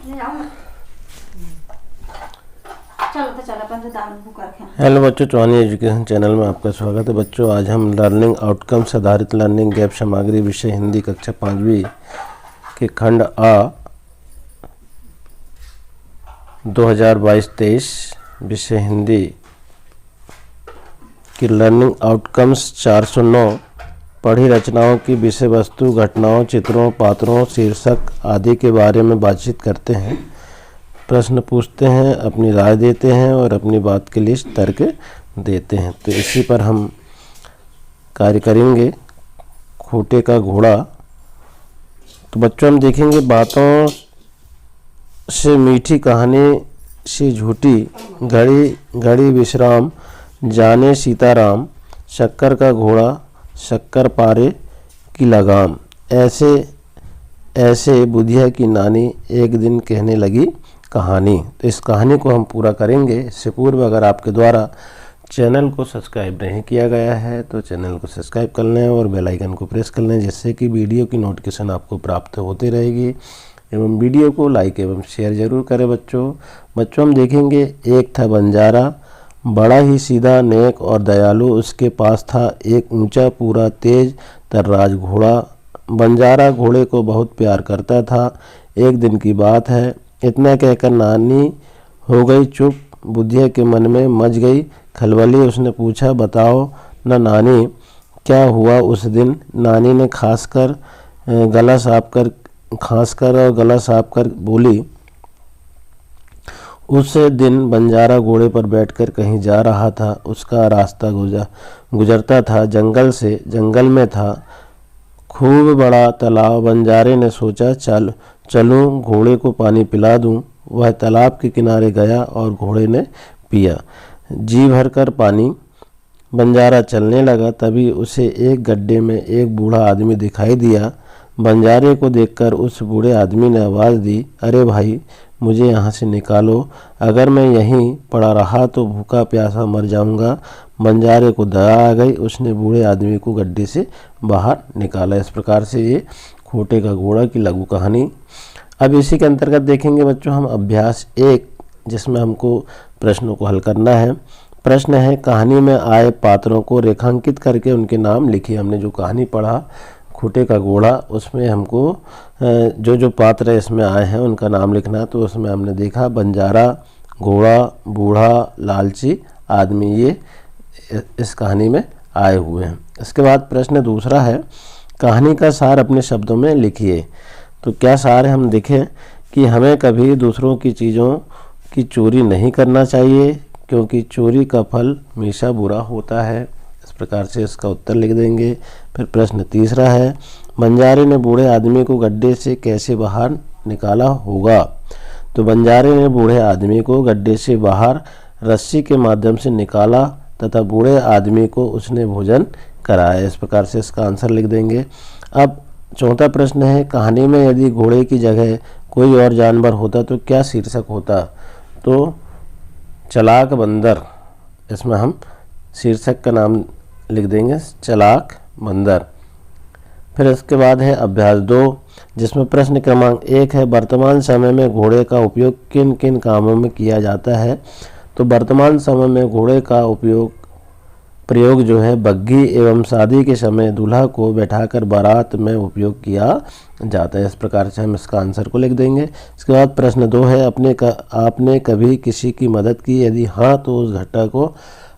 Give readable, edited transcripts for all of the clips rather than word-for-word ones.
Hello बच्चों, चौहानी education channel में आपका स्वागत है। बच्चों, आज हम लर्निंग आउटकम्स आधारित लर्निंग गैप सामग्री विषय हिंदी कक्षा 5वीं के खंड आ 2022-23 विषय हिंदी की लर्निंग आउटकम्स 409 पढ़ी रचनाओं की विषय वस्तु, घटनाओं, चित्रों, पात्रों, शीर्षक आदि के बारे में बातचीत करते हैं, प्रश्न पूछते हैं, अपनी राय देते हैं और अपनी बात के लिए तर्क देते हैं। तो इसी पर हम कार्य करेंगे। खूंटे का घोड़ा। तो बच्चों, हम देखेंगे बातों से मीठी कहानी से झूठी, घड़ी घड़ी विश्राम, जाने सीताराम, शक्कर का घोड़ा, शक्कर पारे की लगाम। ऐसे ऐसे बुधिया की नानी एक दिन कहने लगी कहानी। तो इस कहानी को हम पूरा करेंगे। इससे पूर्व अगर आपके द्वारा चैनल को सब्सक्राइब नहीं किया गया है तो चैनल को सब्सक्राइब कर लें और बेल आइकन को प्रेस कर लें, जिससे कि वीडियो की नोटिफिकेशन आपको प्राप्त होती रहेगी। एवं वीडियो को लाइक एवं शेयर जरूर करें। बच्चों हम देखेंगे, एक था बंजारा, बड़ा ही सीधा, नेक और दयालु। उसके पास था एक ऊंचा, पूरा, तेज तर्राज घोड़ा। बंजारा घोड़े को बहुत प्यार करता था। एक दिन की बात है, इतना कहकर नानी हो गई चुप। बुधिया के मन में मच गई खलबली। उसने पूछा, बताओ न नानी, क्या हुआ उस दिन? नानी ने खांसकर और गला साफ कर बोली, उस दिन बंजारा घोड़े पर बैठकर कहीं जा रहा था। उसका रास्ता गुजरता था जंगल से। जंगल में था खूब बड़ा तालाब। बंजारे ने सोचा, चलूं घोड़े को पानी पिला दूं। वह तालाब के किनारे गया और घोड़े ने पिया जी भरकर पानी। बंजारा चलने लगा, तभी उसे एक गड्ढे में एक बूढ़ा आदमी दिखाई दिया। बंजारे को देखकर उस बूढ़े आदमी ने आवाज़ दी, अरे भाई, मुझे यहाँ से निकालो। अगर मैं यहीं पड़ा रहा तो भूखा प्यासा मर जाऊंगा। बंजारे को दया आ गई। उसने बूढ़े आदमी को गड्ढे से बाहर निकाला। इस प्रकार से ये खूंटे का घोड़ा की लघु कहानी। अब इसी के अंतर्गत देखेंगे बच्चों हम अभ्यास 1, जिसमें हमको प्रश्नों को हल करना है। प्रश्न है, कहानी में आए पात्रों को रेखांकित करके उनके नाम लिखिए। हमने जो कहानी पढ़ा खूंटे का घोड़ा, उसमें हमको जो पात्र इसमें आए हैं उनका नाम लिखना है। तो उसमें हमने देखा बंजारा, घोड़ा, बूढ़ा, लालची आदमी, ये इस कहानी में आए हुए हैं। इसके बाद प्रश्न दूसरा है, कहानी का सार अपने शब्दों में लिखिए। तो क्या सार है? हम देखें कि हमें कभी दूसरों की चीज़ों की चोरी नहीं करना चाहिए, क्योंकि चोरी का फल हमेशा बुरा होता है। इस प्रकार से इसका उत्तर लिख देंगे। फिर प्रश्न तीसरा है, बंजारे ने बूढ़े आदमी को गड्ढे से कैसे बाहर निकाला होगा? तो बंजारे ने बूढ़े आदमी को गड्ढे से बाहर रस्सी के माध्यम से निकाला तथा बूढ़े आदमी को उसने भोजन कराया। इस प्रकार से इसका आंसर लिख देंगे। अब चौथा प्रश्न है, कहानी में यदि घोड़े की जगह कोई और जानवर होता तो क्या शीर्षक होता? तो चालाक बंदर, इसमें हम शीर्षक का नाम लिख देंगे, चालाक बंदर। फिर इसके बाद है अभ्यास 2, जिसमें प्रश्न क्रमांक 1 है, वर्तमान समय में घोड़े का उपयोग किन किन कामों में किया जाता है? तो वर्तमान समय में घोड़े का प्रयोग जो है बग्घी एवं शादी के समय दूल्हा को बैठाकर बारात में उपयोग किया जाता है। इस प्रकार से हम इसका आंसर को लिख देंगे। इसके बाद प्रश्न 2 है, आपने कभी किसी की मदद की? यदि हाँ तो उस घटना को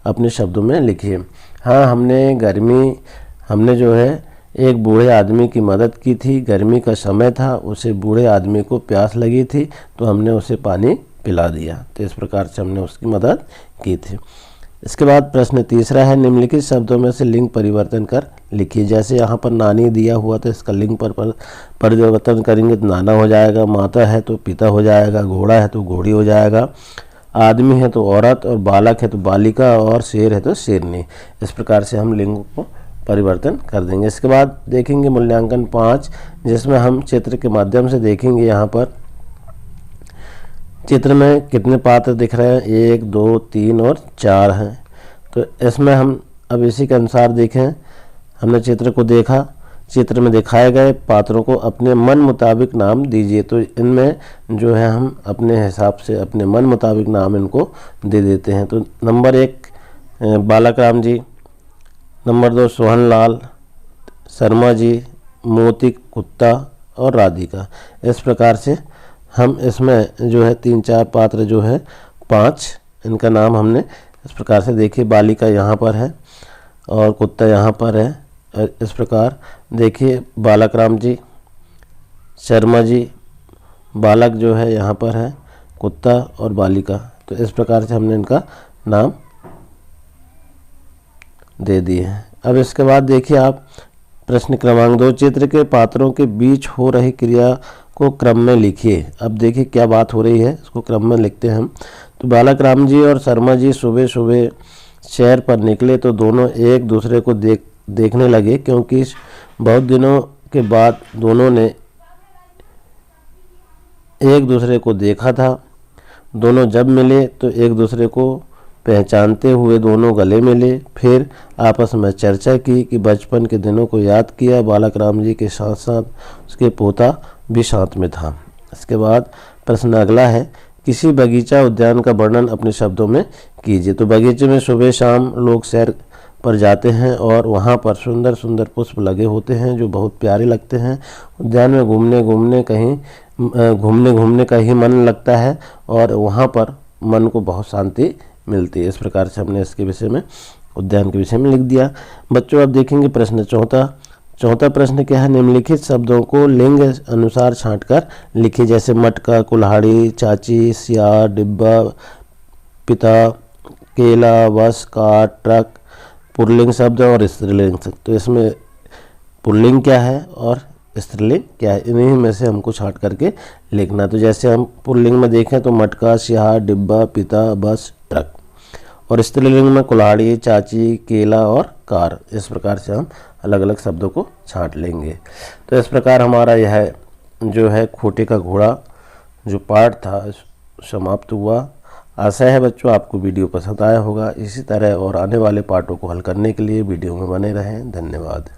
अपने शब्दों में लिखिए। हाँ, हमने जो है एक बूढ़े आदमी की मदद की थी। गर्मी का समय था, उसे बूढ़े आदमी को प्यास लगी थी तो हमने उसे पानी पिला दिया। तो इस प्रकार से हमने उसकी मदद की थी। इसके बाद प्रश्न तीसरा है, निम्नलिखित शब्दों में से लिंग परिवर्तन कर लिखिए। जैसे यहाँ पर नानी दिया हुआ तो इसका लिंग पर परिवर्तन करेंगे तो नाना हो जाएगा, माता है तो पिता हो जाएगा, घोड़ा है तो घोड़ी हो जाएगा, आदमी है तो औरत, और बालक है तो बालिका, और शेर है तो शेरनी। इस प्रकार से हम लिंग को परिवर्तन कर देंगे। इसके बाद देखेंगे मूल्यांकन 5, जिसमें हम चित्र के माध्यम से देखेंगे। यहाँ पर चित्र में कितने पात्र दिख रहे हैं? 1, 2, 3 और 4 हैं। तो इसमें हम अब इसी के अनुसार देखें। हमने चित्र को देखा, चित्र में दिखाए गए पात्रों को अपने मन मुताबिक नाम दीजिए। तो इनमें जो है हम अपने हिसाब से अपने मन मुताबिक नाम इनको दे देते हैं। तो नंबर 1 बालक राम जी, नंबर 2 सोहनलाल, शर्मा जी, मोती कुत्ता और राधिका। इस प्रकार से हम इसमें जो है 3-4 पात्र जो है 5 इनका नाम हमने इस प्रकार से देखिए, बालिका यहाँ पर है और कुत्ता यहाँ पर है। इस प्रकार देखिए बालक राम जी, शर्मा जी, बालक जो है यहाँ पर है, कुत्ता और बालिका। तो इस प्रकार से हमने इनका नाम दे दिए हैं। अब इसके बाद देखिए आप प्रश्न क्रमांक 2, चित्र के पात्रों के बीच हो रही क्रिया को क्रम में लिखिए। अब देखिए क्या बात हो रही है, इसको क्रम में लिखते हैं हम। तो बालक राम जी और शर्मा जी सुबह सुबह शहर पर निकले तो दोनों एक दूसरे को देखने लगे, क्योंकि बहुत दिनों के बाद दोनों ने एक दूसरे को देखा था। दोनों जब मिले तो एक दूसरे को पहचानते हुए दोनों गले मिले, फिर आपस में चर्चा की कि बचपन के दिनों को याद किया। बालक राम जी के साथ साथ उसके पोता भी साथ में था। इसके बाद प्रश्न अगला है, किसी बगीचा उद्यान का वर्णन अपने शब्दों में कीजिए। तो बगीचे में सुबह शाम लोग सैर पर जाते हैं और वहाँ पर सुंदर सुंदर पुष्प लगे होते हैं जो बहुत प्यारे लगते हैं। उद्यान में घूमने का ही मन लगता है और वहाँ पर मन को बहुत शांति मिलती है। इस प्रकार से हमने इसके विषय में, उद्यान के विषय में लिख दिया। बच्चों अब देखेंगे प्रश्न चौथा प्रश्न क्या है, निम्नलिखित शब्दों को लिंग अनुसार छांटकर लिखिए। जैसे मटका, कुल्हाड़ी, चाची, सियार, डिब्बा, पिता, केला, बस, कार, ट्रक। पुल्लिंग शब्द और स्त्रीलिंग शब्द। तो इसमें पुल्लिंग क्या है और स्त्रीलिंग क्या है, इन्हीं में से हमको छांट करके लिखना। तो जैसे हम पुल्लिंग में देखें तो मटका, सियार, डिब्बा, पिता, बस, ट्रक। और स्त्रीलिंग में कुल्हाड़ी, चाची, केला और कार। इस प्रकार से हम अलग अलग शब्दों को छांट लेंगे। तो इस प्रकार हमारा यह जो है खोटे का घोड़ा जो पाठ था समाप्त हुआ। आशा है बच्चों आपको वीडियो पसंद आया होगा। इसी तरह और आने वाले पाठों को हल करने के लिए वीडियो में बने रहें। धन्यवाद।